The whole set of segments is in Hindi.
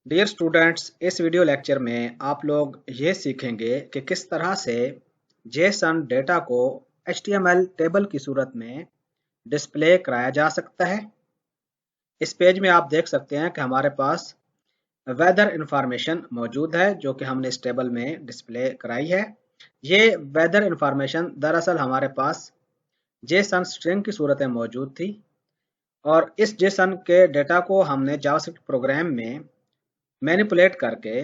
डियर स्टूडेंट्स, इस वीडियो लेक्चर में आप लोग ये सीखेंगे कि किस तरह से जेसन डेटा को HTML टेबल की सूरत में डिस्प्ले कराया जा सकता है। इस पेज में आप देख सकते हैं कि हमारे पास वेदर इंफॉर्मेशन मौजूद है जो कि हमने इस टेबल में डिस्प्ले कराई है। ये वेदर इंफॉर्मेशन दरअसल हमारे पास जेसन स्ट्रिंग की सूरत में मौजूद थी और इस जेसन के डेटा को हमने जावास्क्रिप्ट प्रोग्राम में मैनिपुलेट करके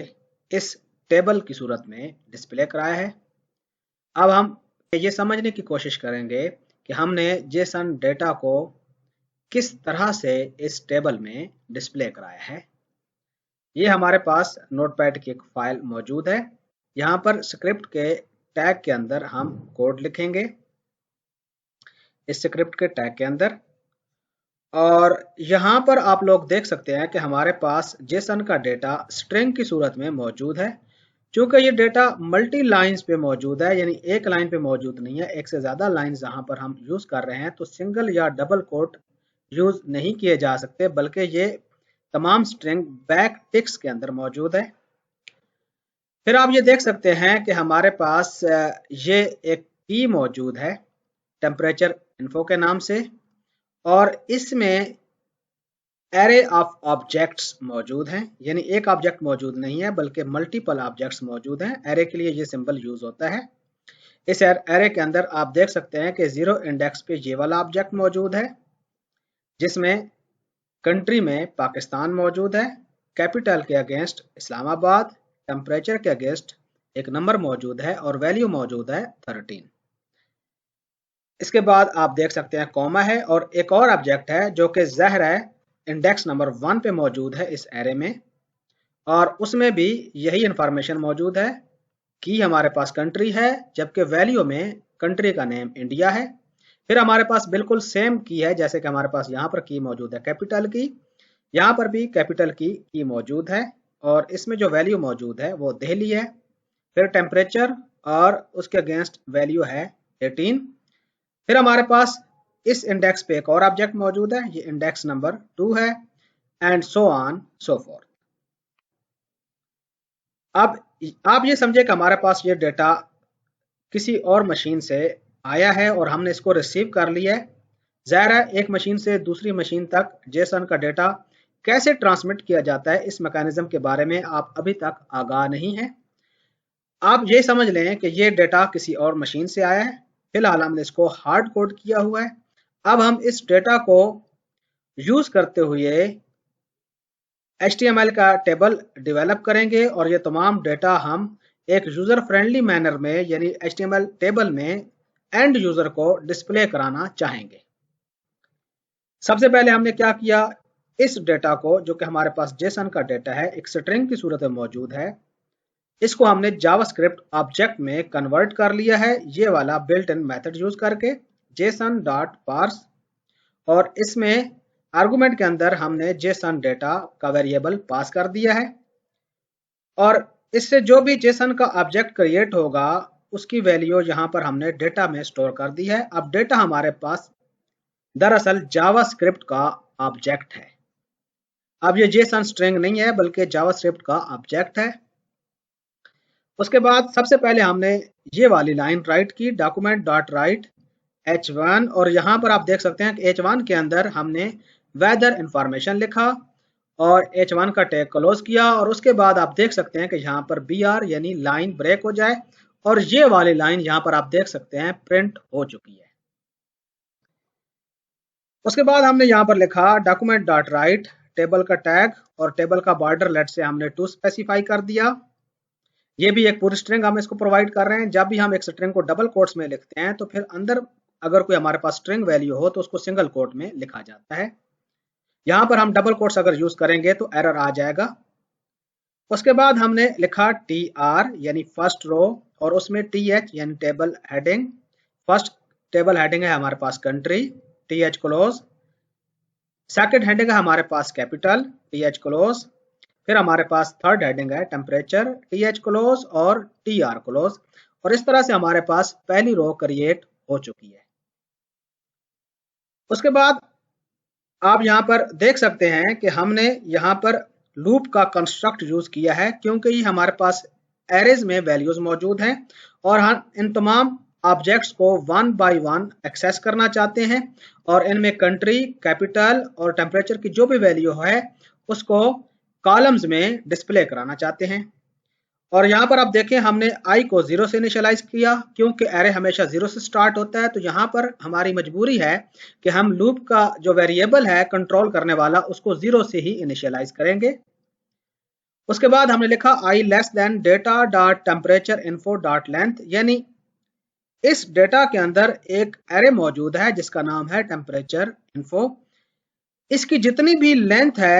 इस टेबल की सूरत में डिस्प्ले कराया है। अब हम ये समझने की कोशिश करेंगे कि हमने जेसन डेटा को किस तरह से इस टेबल में डिस्प्ले कराया है। ये हमारे पास नोटपैड की एक फाइल मौजूद है। यहाँ पर स्क्रिप्ट के टैग के अंदर हम कोड लिखेंगे, इस स्क्रिप्ट के टैग के अंदर। और यहाँ पर आप लोग देख सकते हैं कि हमारे पास जेसन का डेटा स्ट्रिंग की सूरत में मौजूद है। चूंकि ये डेटा मल्टी लाइंस पे मौजूद है, यानी एक लाइन पे मौजूद नहीं है, एक से ज्यादा लाइंस जहाँ पर हम यूज कर रहे हैं, तो सिंगल या डबल कोट यूज नहीं किए जा सकते, बल्कि ये तमाम स्ट्रिंग बैक टिक्स के अंदर मौजूद है। फिर आप ये देख सकते हैं कि हमारे पास ये एक की मौजूद है टेम्परेचर इन्फो के नाम से, और इसमें एरे ऑफ ऑब्जेक्ट्स मौजूद हैं, यानी एक ऑब्जेक्ट मौजूद नहीं है बल्कि मल्टीपल ऑब्जेक्ट्स मौजूद हैं। एरे के लिए ये सिंबल यूज होता है। इस एरे के अंदर आप देख सकते हैं कि 0 इंडेक्स पे ये वाला ऑब्जेक्ट मौजूद है जिसमें कंट्री में पाकिस्तान मौजूद है, कैपिटल के अगेंस्ट इस्लामाबाद, टेम्परेचर के अगेंस्ट एक नंबर मौजूद है और वैल्यू मौजूद है 13। इसके बाद आप देख सकते हैं कॉमा है और एक और ऑब्जेक्ट है जो कि ज़हर है, इंडेक्स नंबर 1 पे मौजूद है इस एरे में, और उसमें भी यही इंफॉर्मेशन मौजूद है कि हमारे पास कंट्री है जबकि वैल्यू में कंट्री का नेम इंडिया है। फिर हमारे पास बिल्कुल सेम की है, जैसे कि हमारे पास यहाँ पर की मौजूद है कैपिटल की, यहाँ पर भी कैपिटल की मौजूद है और इसमें जो वैल्यू मौजूद है वो दिल्ली है। फिर टेम्परेचर और उसके अगेंस्ट वैल्यू है 18। फिर हमारे पास इस इंडेक्स पे एक और ऑब्जेक्ट मौजूद है, ये इंडेक्स नंबर 2 है, and so on so fourth. अब आप ये समझे कि हमारे पास ये डेटा किसी और मशीन से आया है और हमने इसको रिसीव कर लिया है। ज़ाहिर है एक मशीन से दूसरी मशीन तक जेसन का डेटा कैसे ट्रांसमिट किया जाता है, इस मैकेनिज्म के बारे में आप अभी तक आगाह नहीं हैं। आप ये समझ लें कि ये डेटा किसी और मशीन से आया है। फिलहाल हमने इसको हार्ड कोड किया हुआ है। अब हम इस डेटा को यूज करते हुए HTML का टेबल डेवलप करेंगे और ये तमाम डेटा हम एक यूजर फ्रेंडली मैनर में, यानी HTML टेबल में एंड यूजर को डिस्प्ले कराना चाहेंगे। सबसे पहले हमने क्या किया, इस डेटा को जो कि हमारे पास जेसन का डेटा है, एक स्ट्रिंग की सूरत में मौजूद है, इसको हमने जावास्क्रिप्ट ऑब्जेक्ट में कन्वर्ट कर लिया है, ये वाला बिल्ट इन मेथड यूज करके जेसन डॉट पार्स, और इसमें आर्गुमेंट के अंदर हमने जेसन डेटा का वेरिएबल पास कर दिया है और इससे जो भी जेसन का ऑब्जेक्ट क्रिएट होगा उसकी वैल्यू यहाँ पर हमने डेटा में स्टोर कर दी है। अब डेटा हमारे पास दरअसल जावास्क्रिप्ट का ऑब्जेक्ट है। अब ये जेसन स्ट्रिंग नहीं है बल्कि जावास्क्रिप्ट का ऑब्जेक्ट है। उसके बाद सबसे पहले हमने ये वाली लाइन राइट की, डॉक्यूमेंट डॉट राइट H1, और यहाँ पर आप देख सकते हैं कि H1 के अंदर हमने वेदर इंफॉर्मेशन लिखा और H1 का टैग क्लोज किया, और उसके बाद आप देख सकते हैं कि यहाँ पर BR यानी लाइन ब्रेक हो जाए और ये वाली लाइन यहाँ पर आप देख सकते हैं प्रिंट हो चुकी है। उसके बाद हमने यहाँ पर लिखा डॉक्यूमेंट डॉट राइट टेबल का टैग, और टेबल का बॉर्डर लेट से हमने 2 स्पेसिफाई कर दिया। ये भी एक पूरी स्ट्रिंग हम इसको प्रोवाइड कर रहे हैं। जब भी हम एक स्ट्रिंग को डबल कोट्स में लिखते हैं तो फिर अंदर अगर कोई हमारे पास स्ट्रिंग वैल्यू हो तो उसको सिंगल कोट में लिखा जाता है। यहाँ पर हम डबल कोट्स अगर यूज करेंगे तो एरर आ जाएगा। उसके बाद हमने लिखा TR यानी फर्स्ट रो, और उसमें TH यानी table heading. First table heading है हमारे पास country, TH close. Second heading है हमारे पास कैपिटल, TH क्लोज। फिर हमारे पास थर्ड हेडिंग है टेम्परेचर, TH क्लोज और TR क्लोज। और इस तरह से हमारे पास पहली रो क्रिएट हो चुकी है। उसके बाद आप यहाँ पर देख सकते हैं कि हमने यहाँ पर लूप का कंस्ट्रक्ट यूज किया है क्योंकि ये हमारे पास एरेज में वैल्यूज मौजूद हैं और हम इन तमाम ऑब्जेक्ट्स को वन बाय वन एक्सेस करना चाहते हैं और इनमें कंट्री, कैपिटल और टेम्परेचर की जो भी वैल्यू है उसको कॉलम्स में डिस्प्ले कराना चाहते हैं। और यहाँ पर आप देखें हमने आई को 0 से इनिशियलाइज किया क्योंकि एरे हमेशा 0 से स्टार्ट होता है, तो यहाँ पर हमारी मजबूरी है कि हम लूप का जो वेरिएबल है कंट्रोल करने वाला उसको 0 से ही इनिशियलाइज करेंगे। उसके बाद हमने लिखा I less than data dot temperature info dot length, यानी इस डेटा के अंदर एक एरे मौजूद है जिसका नाम है टेम्परेचर इन्फो। इसकी जितनी भी लेंथ है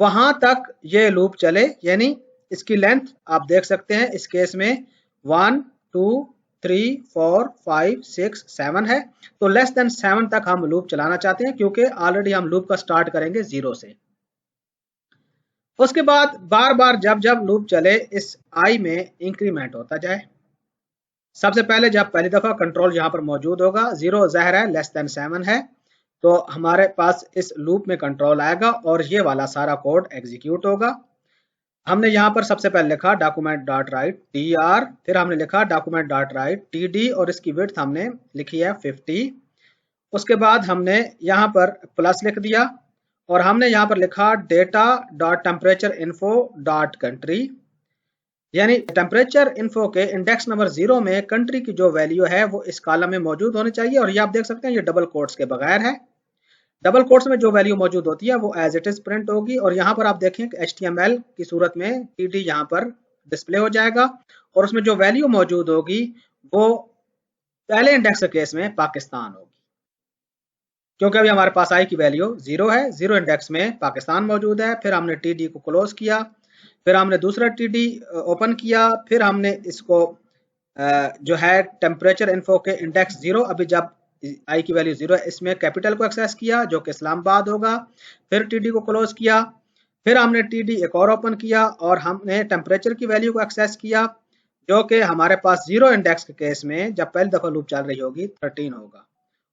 वहां तक ये लूप चले, यानी इसकी लेंथ आप देख सकते हैं इस केस में 1 2 3 4 5 6 7 है, तो लेस देन 7 तक हम लूप चलाना चाहते हैं क्योंकि ऑलरेडी हम लूप का स्टार्ट करेंगे 0 से। उसके बाद बार बार जब जब लूप चले इस आई में इंक्रीमेंट होता जाए। सबसे पहले जब पहली दफा कंट्रोल यहाँ पर मौजूद होगा, 0 ज़ाहिर है लेस देन 7 है, तो हमारे पास इस लूप में कंट्रोल आएगा और ये वाला सारा कोड एग्जीक्यूट होगा। हमने यहाँ पर सबसे पहले लिखा डॉक्यूमेंट डॉट राइट TR, फिर हमने लिखा डॉक्यूमेंट डॉट राइट TD और इसकी विड्थ हमने लिखी है 50। उसके बाद हमने यहाँ पर प्लस लिख दिया और हमने यहाँ पर लिखा data dot temperature info dot country, यानी टेम्परेचर इन्फो के इंडेक्स नंबर 0 में कंट्री की जो वैल्यू है वो इस कॉलम में मौजूद होनी चाहिए। और ये आप देख सकते हैं ये डबल कोट्स के बगैर है। डबल कोट्स में जो वैल्यू मौजूद होती है वो एज इट इज प्रिंट होगी और यहाँ पर आप देखें कि HTML की सूरत में TD यहाँ पर डिस्प्ले हो जाएगा और उसमें जो वैल्यू मौजूद होगी वो पहले इंडेक्स के केस में पाकिस्तान होगी, क्योंकि अभी हमारे पास आई की वैल्यू 0 है, 0 इंडेक्स में पाकिस्तान मौजूद है। फिर हमने TD को क्लोज किया, फिर हमने दूसरा TD ओपन किया, फिर हमने इसको जो है टेम्परेचर इन्फो के इंडेक्स 0, अभी जब आई की वैल्यू 0 है, इसमें कैपिटल को एक्सेस किया जो कि इस्लामाबाद होगा। फिर TD को क्लोज किया, फिर हमने TD एक और ओपन किया और हमने टेम्परेचर की वैल्यू को एक्सेस किया जो कि हमारे पास 0 इंडेक्स के केस में जब पहली दफा लूप चल रही होगी 13 होगा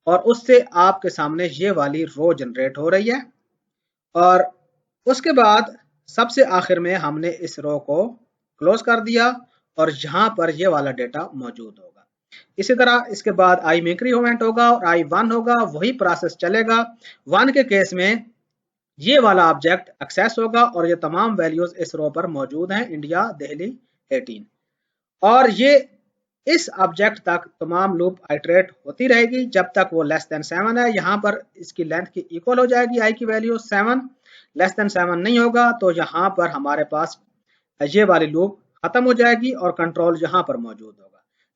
और उससे आपके सामने ये वाली रो जनरेट हो रही है। और उसके बाद सबसे आखिर में हमने इस रो को क्लोज कर दिया और यहाँ पर ये वाला डेटा मौजूद होगा। इसी तरह इसके बाद आई में इंक्रीमेंट होगा और आई 1 होगा, वही प्रोसेस चलेगा। 1 के केस में ये वाला ऑब्जेक्ट एक्सेस होगा और ये तमाम वैल्यूज इस रो पर मौजूद हैं, इंडिया, दिल्ली 18, और ये इस ऑब्जेक्ट तक तमाम लूप आइटरेट होती रहेगी जब तक वो लेस देन 7 है। यहाँ पर इसकी लेंथ की इक्वल हो जाएगी आई की वैल्यू 7, लेस देन 7 नहीं होगा तो यहाँ पर हमारे पास ये वाली लूप खत्म हो जाएगी और कंट्रोल यहाँ पर मौजूद होगा।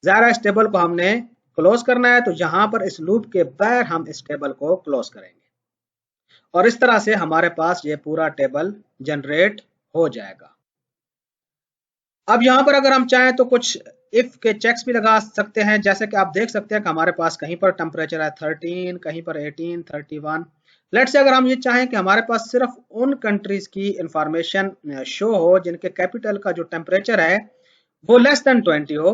ज़ाहिर इस टेबल को हमने क्लोज करना है तो यहाँ पर इस लूप के बगैर हम इस टेबल को क्लोज करेंगे और इस तरह से हमारे पास ये पूरा टेबल जनरेट हो जाएगा। अब यहाँ पर अगर हम चाहें तो कुछ इफ के चेक्स भी लगा सकते हैं, जैसे कि आप देख सकते हैं कि हमारे पास कहीं पर टेम्परेचर है 13, कहीं पर 18, 31। लेट्स से अगर हम ये चाहें कि हमारे पास सिर्फ उन कंट्रीज की इंफॉर्मेशन शो हो जिनके कैपिटल का जो टेम्परेचर है वो लेस देन 20 हो,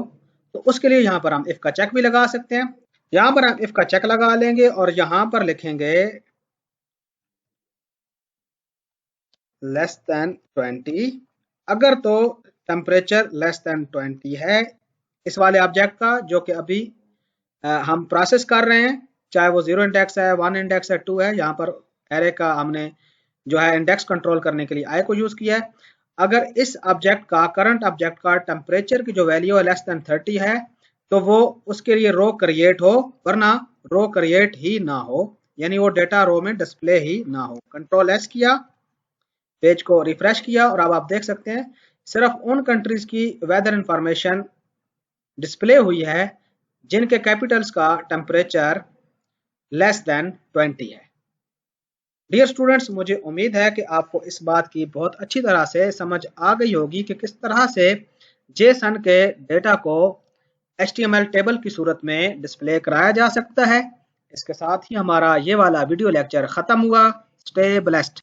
तो उसके लिए यहाँ पर हम इफ का चेक भी लगा सकते हैं। यहाँ पर हम इफ का चेक लगा लेंगे और यहाँ पर लिखेंगे लेस देन 20। अगर तो टेम्परेचर लेस देन 20 है इस वाले ऑब्जेक्ट का जो कि अभी हम प्रोसेस कर रहे हैं, चाहे वो 0 इंडेक्स है, 1 इंडेक्स है, 2 है, यहाँ पर एरे का हमने जो है इंडेक्स कंट्रोल करने के लिए आई को यूज किया है। अगर इस ऑब्जेक्ट का करंट ऑब्जेक्ट का टेम्परेचर की जो वैल्यू है लेस देन 30 है तो वो उसके लिए रो क्रिएट हो, वरना रो क्रिएट ही ना हो, यानी वो डेटा रो में डिस्प्ले ही ना हो। कंट्रोल एस किया, पेज को रिफ्रेश किया और अब आप देख सकते हैं सिर्फ उन कंट्रीज की वेदर इंफॉर्मेशन डिस्प्ले हुई है जिनके कैपिटल्स का टेम्परेचर लेस देन 20 है। डियर स्टूडेंट्स, मुझे उम्मीद है कि आपको इस बात की बहुत अच्छी तरह से समझ आ गई होगी कि किस तरह से जेसन के डेटा को HTML टेबल की सूरत में डिस्प्ले कराया जा सकता है। इसके साथ ही हमारा ये वाला वीडियो लेक्चर खत्म हुआ। Stay blessed.